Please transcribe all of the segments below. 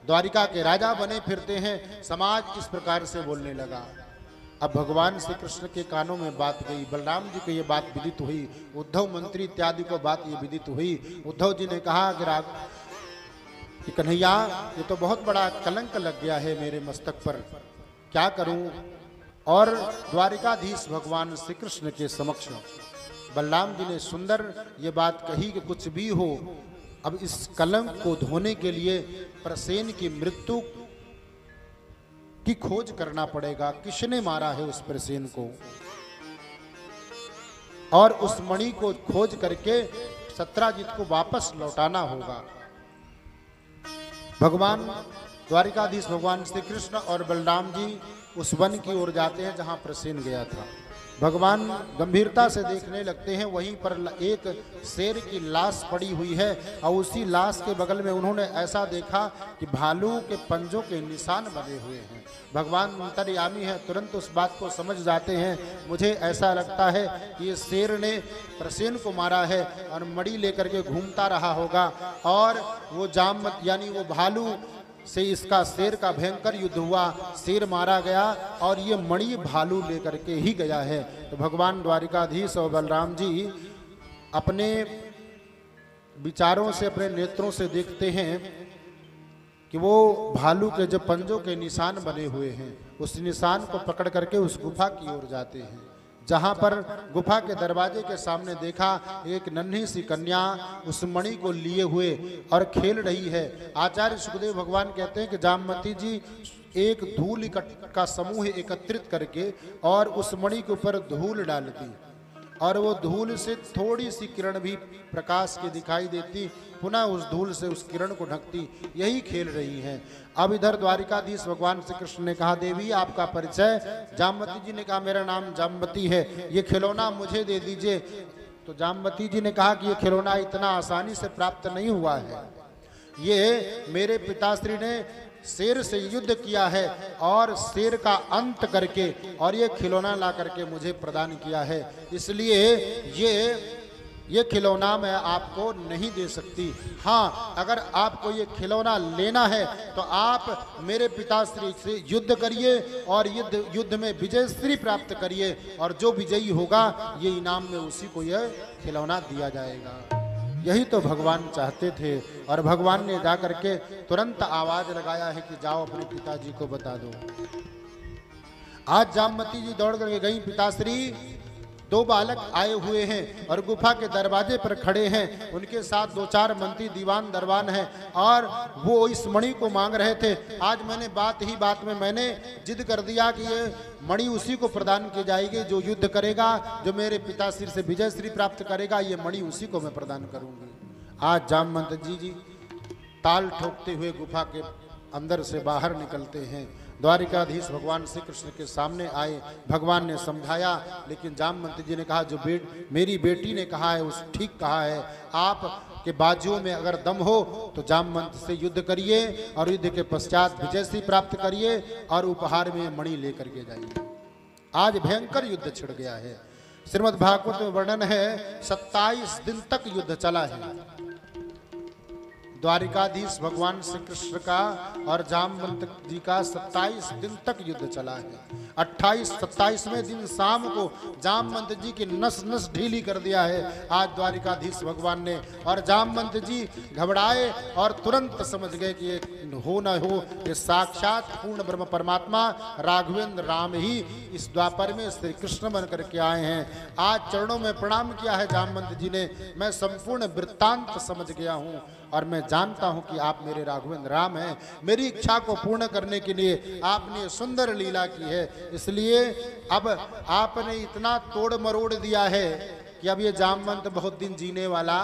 द्वारिका के राजा बने फिरते हैं, समाज इस प्रकार से बोलने लगा। अब भगवान श्री कृष्ण के कानों में बात गई, बलराम जी को ये बात विदित हुई, उद्धव मंत्री इत्यादि को बात ये विदित हुई। उद्धव जी ने कहा कि कन्हैया, ये तो बहुत बड़ा कलंक लग गया है मेरे मस्तक पर, क्या करूं। और द्वारिकाधीश भगवान श्री कृष्ण के समक्ष बलराम जी ने सुंदर ये बात कही कि कुछ भी हो, अब इस कलंक को धोने के लिए प्रसेन की मृत्यु की खोज करना पड़ेगा। किसने मारा है उस प्रसेन को, और उस मणि को खोज करके सत्राजित को वापस लौटाना होगा। भगवान द्वारिकाधीश भगवान श्री कृष्ण और बलराम जी उस वन की ओर जाते हैं जहां प्रसेन गया था। भगवान गंभीरता से देखने लगते हैं, वहीं पर एक शेर की लाश पड़ी हुई है और उसी लाश के बगल में उन्होंने ऐसा देखा कि भालू के पंजों के निशान बने हुए हैं। भगवान अंतर्यामी है, तुरंत उस बात को समझ जाते हैं। मुझे ऐसा लगता है कि ये शेर ने प्रसेन को मारा है और मणि लेकर के घूमता रहा होगा, और वो जामवंत यानी वो भालू से इसका शेर का भयंकर युद्ध हुआ, शेर मारा गया और ये मणि भालू लेकर के ही गया है। तो भगवान द्वारिकाधीश और बलराम जी अपने विचारों से, अपने नेत्रों से देखते हैं कि वो भालू के जो पंजों के निशान बने हुए हैं, उस निशान को पकड़ करके उस गुफा की ओर जाते हैं, जहां पर गुफा के दरवाजे के सामने देखा एक नन्ही सी कन्या उस मणि को लिए हुए और खेल रही है। आचार्य सुखदेव भगवान कहते हैं कि जामवती जी एक धूल का समूह एकत्रित करके और उस मणि के ऊपर धूल डालती, और वो धूल से थोड़ी सी किरण भी प्रकाश की दिखाई देती, पुनः उस धूल से उस किरण को ढकती, यही खेल रही हैं। अब इधर द्वारिकाधीश भगवान श्री कृष्ण ने कहा, देवी आपका परिचय। जामवती जी ने कहा, मेरा नाम जामवती है, ये खिलौना मुझे दे दीजिए। तो जामवती जी ने कहा कि ये खिलौना इतना आसानी से प्राप्त नहीं हुआ है, ये मेरे पिताश्री ने शेर से युद्ध किया है और शेर का अंत करके और ये खिलौना ला करके मुझे प्रदान किया है, इसलिए ये खिलौना मैं आपको नहीं दे सकती। हाँ, अगर आपको ये खिलौना लेना है तो आप मेरे पिताश्री से युद्ध करिए और युद्ध में विजयश्री प्राप्त करिए, और जो विजयी होगा ये इनाम में उसी को यह खिलौना दिया जाएगा। यही तो भगवान चाहते थे, और भगवान ने जाकर के तुरंत आवाज लगाया है कि जाओ अपने पिताजी को बता दो। आज जामवती जी दौड़ करके गई, पिताश्री दो बालक आए हुए हैं और गुफा के दरवाजे पर खड़े हैं, उनके साथ दो चार मंत्री दीवान दरबान हैं और वो इस मणि को मांग रहे थे। आज मैंने बात में मैंने जिद कर दिया कि ये मणि उसी को प्रदान की जाएगी जो युद्ध करेगा, जो मेरे पिताश्री से विजय श्री प्राप्त करेगा, ये मणि उसी को मैं प्रदान करूंगी। आज जामवंत जी ताल ठोकते हुए गुफा के अंदर से बाहर निकलते हैं, द्वारिकाधीश भगवान श्री कृष्ण के सामने आए। भगवान ने समझाया, लेकिन जामवंत जी ने कहा, जो मेरी बेटी ने कहा है उस ठीक कहा है, आप के बाजुओं में अगर दम हो तो जामवंत से युद्ध करिए और युद्ध के पश्चात विजयश्री प्राप्त करिए और उपहार में मणि लेकर के जाइए। आज भयंकर युद्ध छिड़ गया है। श्रीमद् भागवत में वर्णन है 27 दिन तक युद्ध चला है। द्वारिकाधीश भगवान श्री कृष्ण का और जामवंत जी का 27 दिन तक युद्ध चला है। 27वें दिन शाम को जामवंत जी की नस नस ढीली कर दिया है आज द्वारिकाधीश भगवान ने, और जामवंत जी घबराए और तुरंत समझ गए कि ये हो न हो, ये साक्षात पूर्ण ब्रह्म परमात्मा राघवेंद्र राम ही इस द्वापर में श्री कृष्ण बन करके आए हैं। आज चरणों में प्रणाम किया है जामवंत जी ने, मैं संपूर्ण वृत्तांत समझ गया हूँ और मैं जानता हूं कि आप मेरे राघवेंद्र राम हैं। मेरी इच्छा को पूर्ण करने के लिए आपने सुंदर लीला की है, इसलिए अब आपने इतना तोड़ मरोड़ दिया है कि अब ये जामवंत बहुत दिन जीने वाला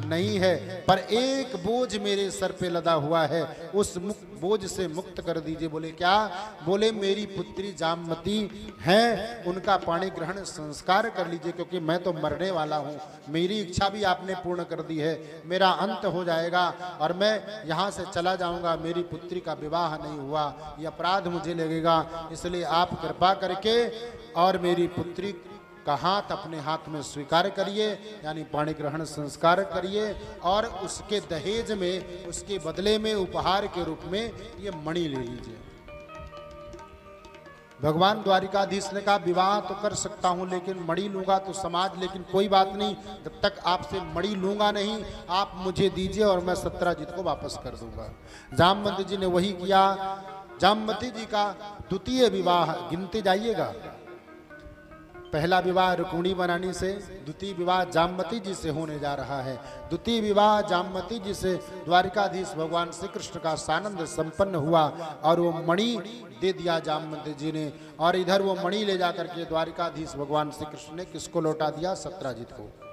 नहीं है, पर एक बोझ मेरे सर पे लदा हुआ है, उस बोझ से मुक्त कर दीजिए। बोले क्या? बोले मेरी पुत्री जामवती हैं, उनका पाणी ग्रहण संस्कार कर लीजिए, क्योंकि मैं तो मरने वाला हूँ। मेरी इच्छा भी आपने पूर्ण कर दी है, मेरा अंत हो जाएगा और मैं यहाँ से चला जाऊँगा। मेरी पुत्री का विवाह नहीं हुआ, ये अपराध मुझे लगेगा, इसलिए आप कृपा करके और मेरी पुत्री का हाथ अपने हाथ में स्वीकार करिए, यानी पाणी ग्रहण संस्कार करिए, और उसके दहेज में, उसके बदले में, उपहार के रूप में ये मणि ले लीजिए। भगवान द्वारिकाधीश ने कहा विवाह तो कर सकता हूं लेकिन मणि लूंगा तो समाज, लेकिन कोई बात नहीं, जब तक आपसे मणि लूंगा नहीं, आप मुझे दीजिए और मैं सत्राजित को वापस कर दूंगा। जामवंत जी ने वही किया। जामवती जी का द्वितीय विवाह गिनते जाइएगा। पहला विवाह रुक्मिणी बनानी से, द्वितीय विवाह जामवती जी से होने जा रहा है। द्वितीय विवाह जामवती जी से द्वारिकाधीश भगवान श्री कृष्ण का सानंद संपन्न हुआ और वो मणि दे दिया जामवती जी ने, और इधर वो मणि ले जाकर के द्वारिकाधीश भगवान श्री कृष्ण ने किसको लौटा दिया? सत्राजित को।